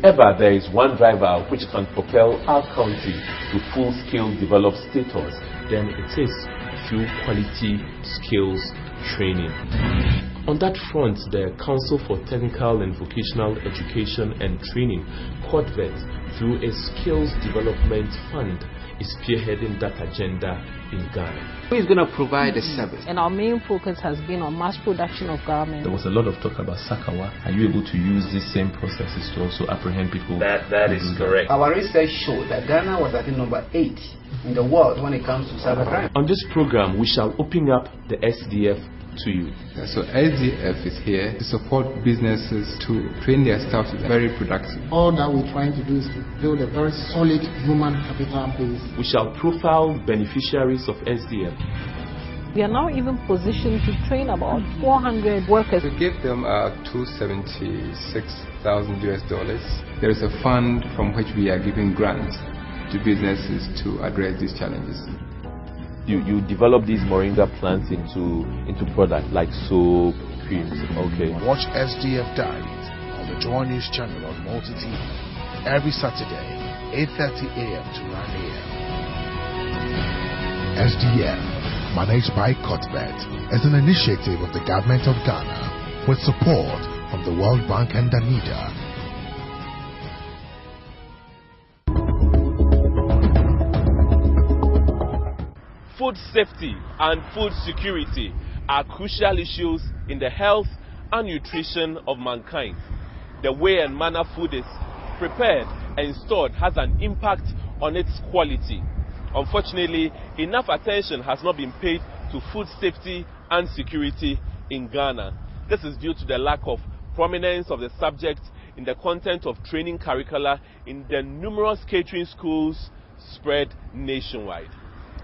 ever there is one driver which can propel our country to full-scale developed status, then it is through quality skills training. On that front, the Council for Technical and Vocational Education and Training, COTVET, through a Skills Development Fund, is spearheading that agenda in Ghana. Who is going to provide the service? And our main focus has been on mass production of garments. There was a lot of talk about Sakawa. Are you able to use these same processes to also apprehend people? That is correct. Our research showed that Ghana was, I think, number 8 in the world when it comes to cybercrime. On this program, we shall open up the SDF to you. So SDF is here to support businesses to train their staff to be very productive. All that we're trying to do is to build a very solid human capital base. We shall profile beneficiaries of SDF. We are now even positioned to train about 400 workers. We give them $276,000 US. There is a fund from which we are giving grants to businesses to address these challenges. You develop these moringa plants into products like soap, creams. Okay. Watch SDF Diaries on the Joy News channel on Multi TV every Saturday, 8:30 a.m. to 9 a.m. SDF, managed by COTVET, is an initiative of the government of Ghana with support from the World Bank and Danida. Food safety and food security are crucial issues in the health and nutrition of mankind. The way and manner food is prepared and stored has an impact on its quality. Unfortunately, enough attention has not been paid to food safety and security in Ghana. This is due to the lack of prominence of the subject in the content of training curricula in the numerous catering schools spread nationwide.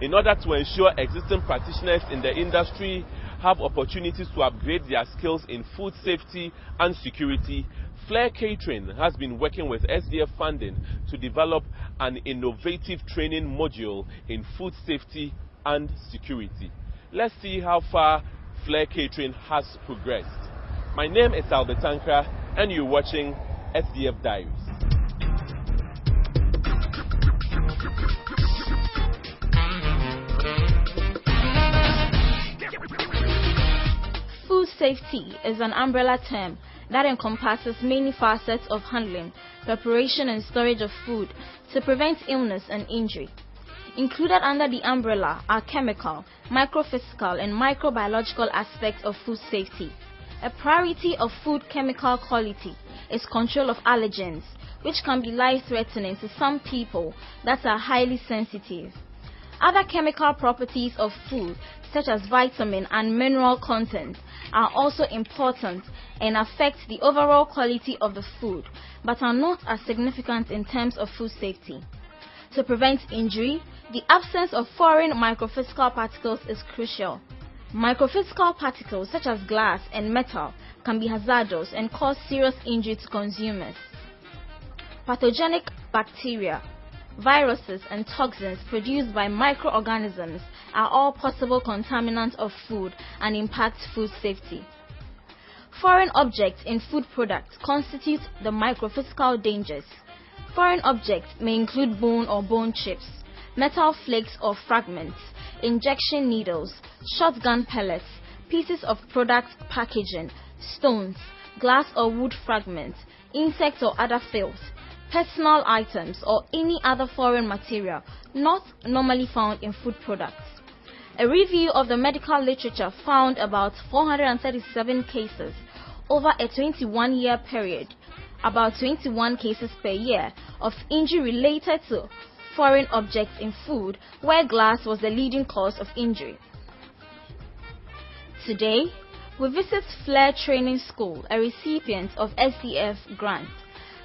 In order to ensure existing practitioners in the industry have opportunities to upgrade their skills in food safety and security, Flair Catering has been working with SDF funding to develop an innovative training module in food safety and security. Let's see how far Flair Catering has progressed. My name is Albert Tankra and you're watching SDF Diaries. Food safety is an umbrella term that encompasses many facets of handling, preparation and storage of food to prevent illness and injury. Included under the umbrella are chemical, microphysical and microbiological aspects of food safety. A priority of food chemical quality is control of allergens, which can be life-threatening to some people that are highly sensitive. Other chemical properties of food, such as vitamin and mineral content, are also important and affect the overall quality of the food, but are not as significant in terms of food safety. To prevent injury, the absence of foreign microphysical particles is crucial. Microphysical particles such as glass and metal can be hazardous and cause serious injury to consumers. Pathogenic bacteria, viruses and toxins produced by microorganisms are all possible contaminants of food and impact food safety. Foreign objects in food products constitute the microphysical dangers. Foreign objects may include bone or bone chips, metal flakes or fragments, injection needles, shotgun pellets, pieces of product packaging, stones, glass or wood fragments, insects or other filth, personal items or any other foreign material not normally found in food products. A review of the medical literature found about 437 cases over a 21-year period, about 21 cases per year of injury related to foreign objects in food where glass was the leading cause of injury. Today, we visit Flair Training School, a recipient of SDF grant.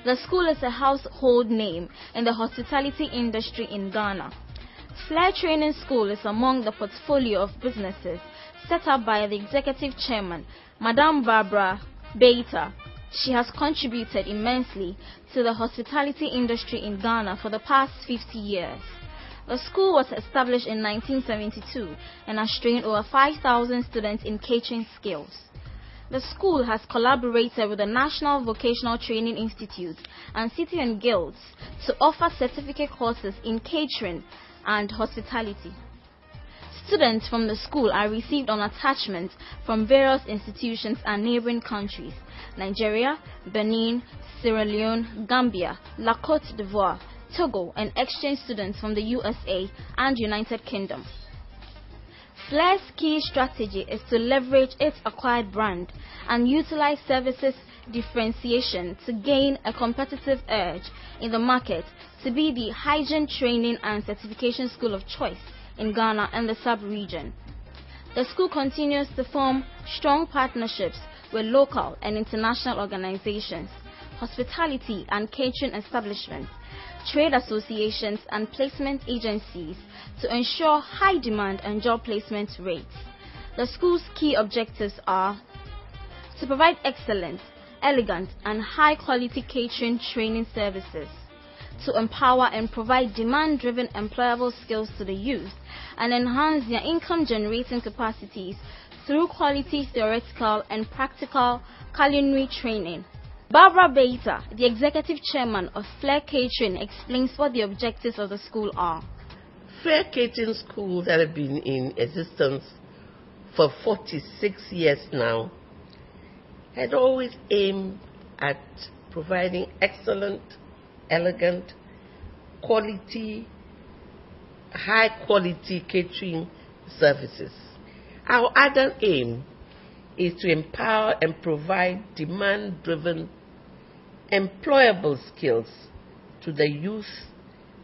The school is a household name in the hospitality industry in Ghana. Flair Training School is among the portfolio of businesses set up by the executive chairman, Madame Barbara Beta. She has contributed immensely to the hospitality industry in Ghana for the past 50 years. The school was established in 1972 and has trained over 5,000 students in catering skills. The school has collaborated with the National Vocational Training Institute and City and Guilds to offer certificate courses in catering and hospitality. Students from the school are received on attachment from various institutions and neighboring countries: Nigeria, Benin, Sierra Leone, Gambia, La Côte d'Ivoire, Togo, and exchange students from the USA and United Kingdom. Flair's key strategy is to leverage its acquired brand and utilize services differentiation to gain a competitive edge in the market to be the hygiene training and certification school of choice in Ghana and the sub-region. The school continues to form strong partnerships with local and international organizations, hospitality and catering establishments, trade associations and placement agencies to ensure high demand and job placement rates. The school's key objectives are to provide excellent, elegant and high-quality catering training services, to empower and provide demand-driven employable skills to the youth and enhance their income-generating capacities through quality theoretical and practical culinary training. Barbara Baita, the executive chairman of Flair Catering, explains what the objectives of the school are. Flair Catering schools that have been in existence for 46 years now had always aimed at providing excellent, elegant, quality, high-quality catering services. Our other aim is to empower and provide demand-driven, employable skills to the youth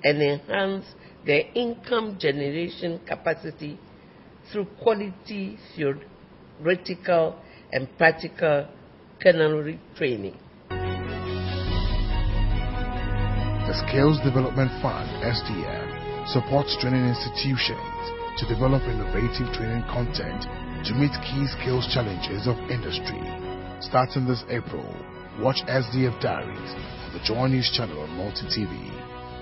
and enhance their income generation capacity through quality theoretical and practical culinary training. The Skills Development Fund, SDF, supports training institutions to develop innovative training content to meet key skills challenges of industry. Starting this April, watch SDF Diaries on the Joy News channel on Multi TV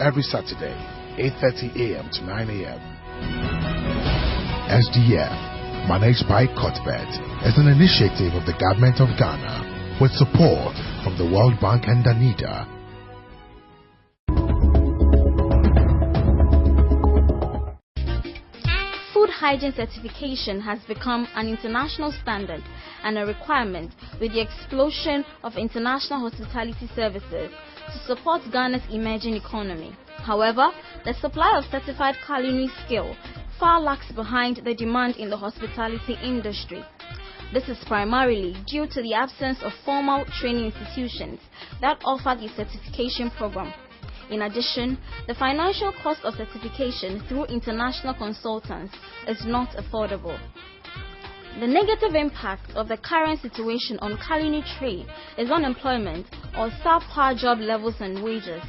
every Saturday, 8:30 a.m. to 9 a.m. SDF, managed by Cuthbert, is an initiative of the Government of Ghana with support from the World Bank and Danida. Food hygiene certification has become an international standard and a requirement with the explosion of international hospitality services to support Ghana's emerging economy. However, the supply of certified culinary skill far lags behind the demand in the hospitality industry. This is primarily due to the absence of formal training institutions that offer the certification program. In addition, the financial cost of certification through international consultants is not affordable. The negative impact of the current situation on culinary trade is unemployment or subpar job levels and wages,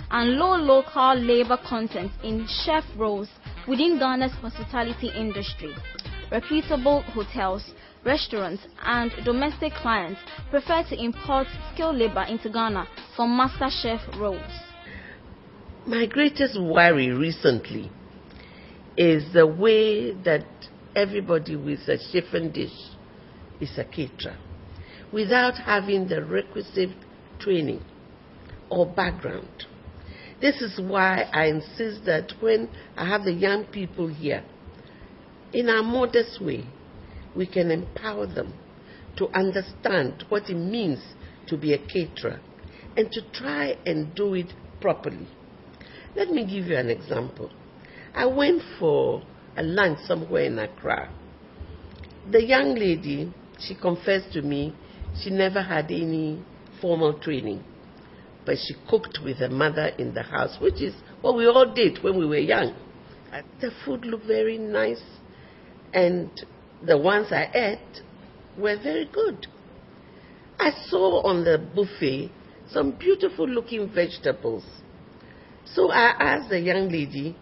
and low local labor content in chef roles within Ghana's hospitality industry. Reputable hotels, restaurants, and domestic clients prefer to import skilled labor into Ghana for master chef roles. My greatest worry recently is the way that everybody with a chefing dish is a caterer without having the requisite training or background. This is why I insist that when I have the young people here, in our modest way, we can empower them to understand what it means to be a caterer and to try and do it properly. Let me give you an example. I went for a lunch somewhere in Accra. The young lady, she confessed to me she never had any formal training, but she cooked with her mother in the house, which is what we all did when we were young. The food looked very nice, and the ones I ate were very good. I saw on the buffet some beautiful looking vegetables. So I asked the young lady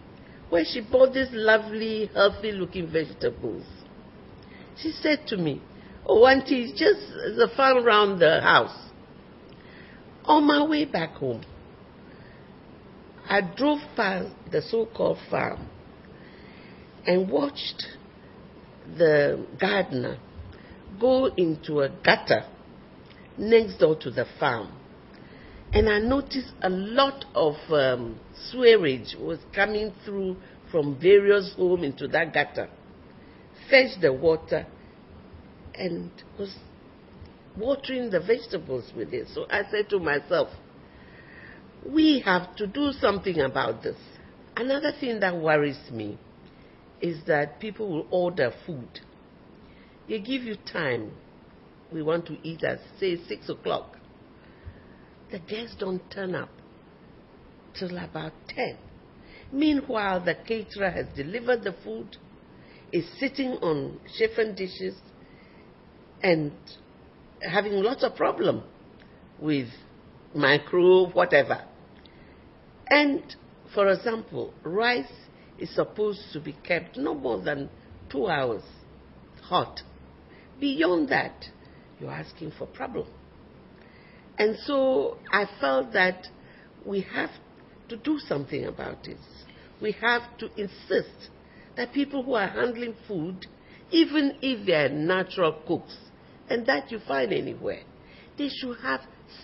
where she bought these lovely, healthy looking vegetables. She said to me, "Oh, auntie, it's just the farm around the house." On my way back home, I drove past the so-called farm and watched the gardener go into a gutter next door to the farm, and I noticed a lot of sewerage was coming through from various homes into that gutter, fetched the water, and was watering the vegetables with it. So I said to myself, we have to do something about this. Another thing that worries me is that people will order food. They give you time. We want to eat at, say, 6 o'clock. The guests don't turn up till about 10. Meanwhile, the caterer has delivered the food, is sitting on chafing dishes, and having lots of problem with microwave, whatever. And, for example, rice is supposed to be kept no more than 2 hours hot. Beyond that, you're asking for problem. And so I felt that we have to do something about it. We have to insist that people who are handling food, even if they are natural cooks, and that you find anywhere, they should have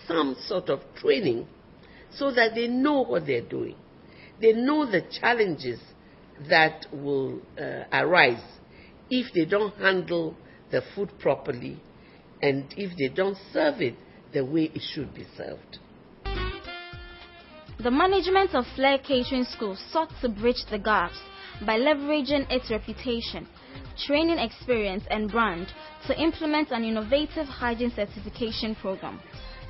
some sort of training so that they know what they're doing. They know the challenges that will arise if they don't handle the food properly and if they don't serve it the way it should be served. The management of Flair Catering School sought to bridge the gaps by leveraging its reputation, training experience and brand to implement an innovative hygiene certification program.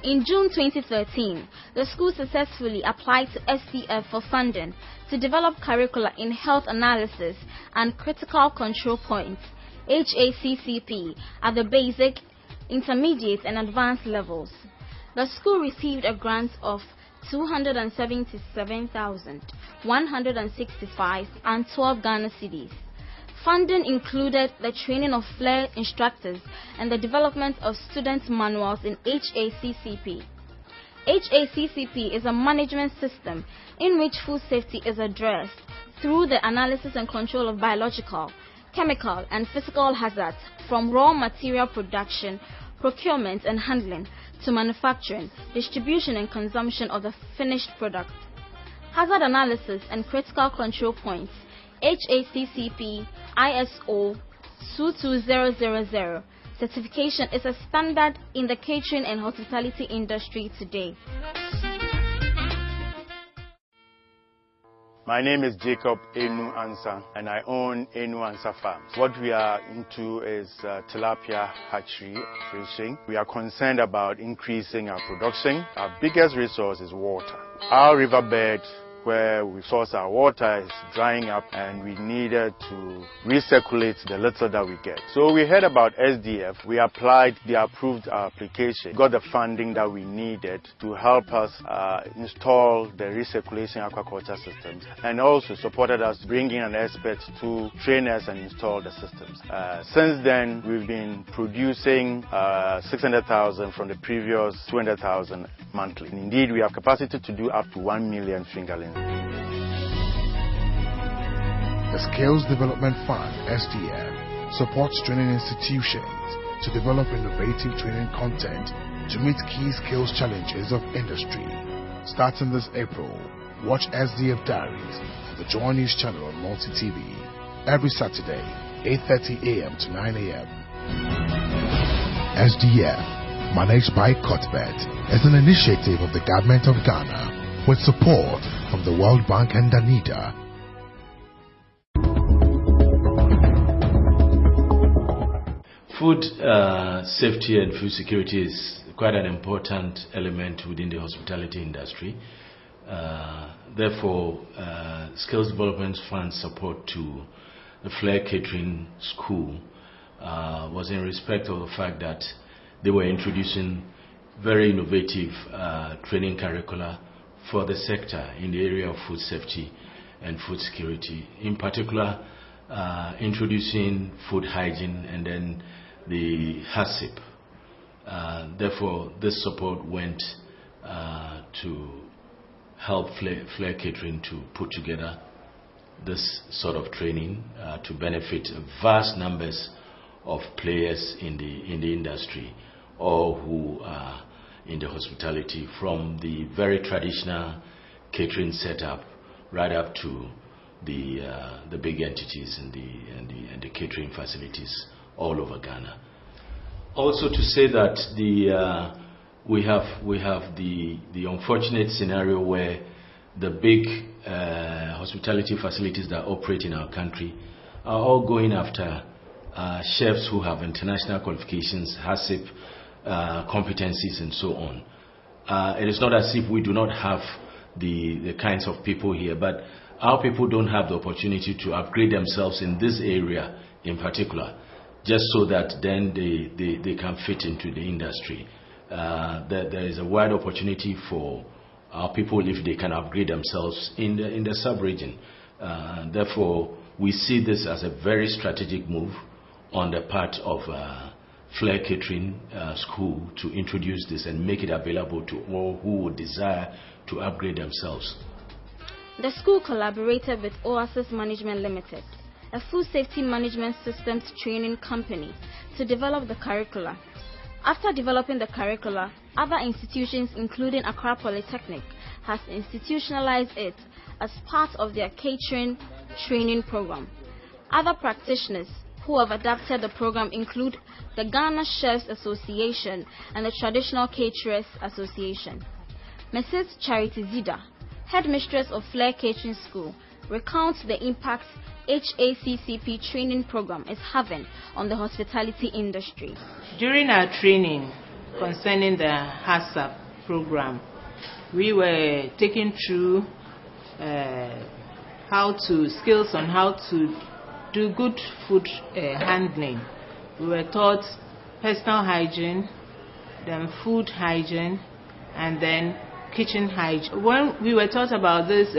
In June 2013, the school successfully applied to SDF for funding to develop curricula in health analysis and critical control points, HACCP, at the basic, intermediate and advanced levels. The school received a grant of 277,165 and 12 Ghana cedis. Funding included the training of Flair instructors and the development of student manuals in HACCP. HACCP is a management system in which food safety is addressed through the analysis and control of biological, chemical and physical hazards from raw material production, procurement and handling to manufacturing, distribution and consumption of the finished product. Hazard analysis and critical control points, HACCP ISO 22000 certification is a standard in the catering and hospitality industry today. My name is Jacob Enu Ansa and I own Enu Ansa Farms. What we are into is tilapia hatchery fishing. We are concerned about increasing our production. Our biggest resource is water. Our riverbed where we source our water is drying up and we needed to recirculate the little that we get. So we heard about SDF. We applied, they approved our application, got the funding that we needed to help us install the recirculation aquaculture systems, and also supported us bringing an expert to train us and install the systems. Since then, we've been producing 600,000 from the previous 200,000 monthly. And indeed, we have capacity to do up to 1 million fingerlings. The Skills Development Fund, SDF, supports training institutions to develop innovative training content to meet key skills challenges of industry. Starting this April, watch SDF Diaries for the Joy News channel on Multi TV every Saturday, 8:30 a.m. to 9 a.m. SDF, managed by Cuthbert, is an initiative of the Government of Ghana with support from the World Bank and Danida. Food safety and food security is quite an important element within the hospitality industry. Therefore, Skills Development Fund support to the Flair Catering School was in respect of the fact that they were introducing very innovative training curricula for the sector in the area of food safety and food security. In particular, introducing food hygiene and then the HACCP. Therefore, this support went to help Flair Catering to put together this sort of training to benefit vast numbers of players in the industry, or who are in the hospitality, from the very traditional catering setup right up to the big entities and the catering facilities all over Ghana. Also to say that we have the unfortunate scenario where the big hospitality facilities that operate in our country are all going after chefs who have international qualifications, HACCP competencies, and so on. It is not as if we do not have the kinds of people here, but our people don't have the opportunity to upgrade themselves in this area in particular, just so that then they can fit into the industry. There is a wide opportunity for our people if they can upgrade themselves in the sub-region. Therefore, we see this as a very strategic move on the part of Flair Catering School to introduce this and make it available to all who would desire to upgrade themselves. The school collaborated with Oasis Management Limited, a food safety management systems training company, to develop the curricula. After developing the curricula, other institutions including Accra Polytechnic has institutionalized it as part of their catering training program. Other practitioners who have adapted the program include the Ghana Chefs Association and the Traditional Caterers Association. Mrs. Charity Zida, headmistress of Flair Catering School, recounts the impact HACCP training program is having on the hospitality industry. During our training concerning the HACCP program, we were taken through skills on how to do good food handling. We were taught personal hygiene, then food hygiene, and then kitchen hygiene. When we were taught about this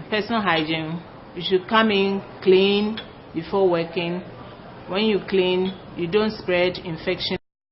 personal hygiene, you should come in clean before working. When you clean, you don't spread infection.